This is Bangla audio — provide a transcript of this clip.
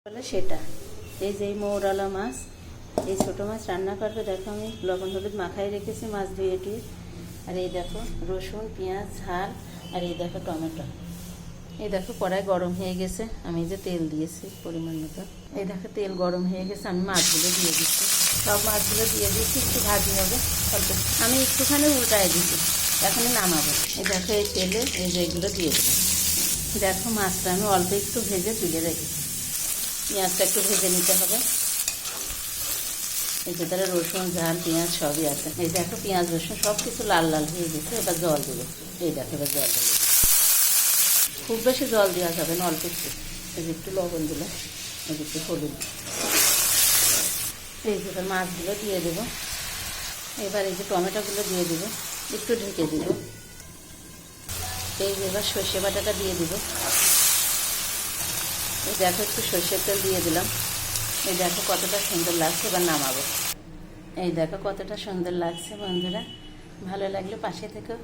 বলে সেটা। এই যে মৌরলা মাছ, এই ছোটো মাছ রান্না করবে। দেখো আমি লবণ হলুদ মাখাই রেখেছি, মাছ ধুয়ে টুয়ে। আর এই দেখো রসুন পেঁয়াজ ঝাল, আর এই দেখো টমেটো। এই দেখো কড়াই গরম হয়ে গেছে, আমি যে তেল দিয়েছি পরিমাণ মতো। এই দেখো তেল গরম হয়ে গেছে, আমি মাছগুলো দিয়ে দিচ্ছি। সব মাছগুলো দিয়ে দিচ্ছি, একটু ভাজি হবে অল্প। আমি একটুখানি উল্টায় দিচ্ছি, এখনই নামাবো। এই দেখো এই তেলে এই যে এগুলো দিয়ে দেবো। দেখো মাছটা আমি অল্প একটু ভেজে তুলে রেখেছি। পেঁয়াজটা একটু ভেজে নিতে হবে। এই যে তারা রসুন ঝাল পেঁয়াজ সবই আছে। এই দেখো পেঁয়াজ রসুন সব কিছু লাল লাল হয়ে গেছে, এবার জল দেবো। এই দেখো এবার জল দেবো। খুব বেশি জল দেওয়া যাবে না, অল্প একটু। এই যে একটু লবণ দিলে, এই যে একটু হলুদ। এই যে মাছগুলো দিয়ে দেবো। এবার এই যে টমেটোগুলো দিয়ে দেবো, একটু ঢেকে দেবো। এই যে এবার সর্ষে বাটাটা দিয়ে দেবো। এই দেখো একটু সর্ষের তেল দিয়ে দিলাম। এই দেখো কতটা সুন্দর লাগছে, এবার নামাবো। এই দেখো কতটা সুন্দর লাগছে বন্ধুরা। ভালো লাগলে পাশে থেকো।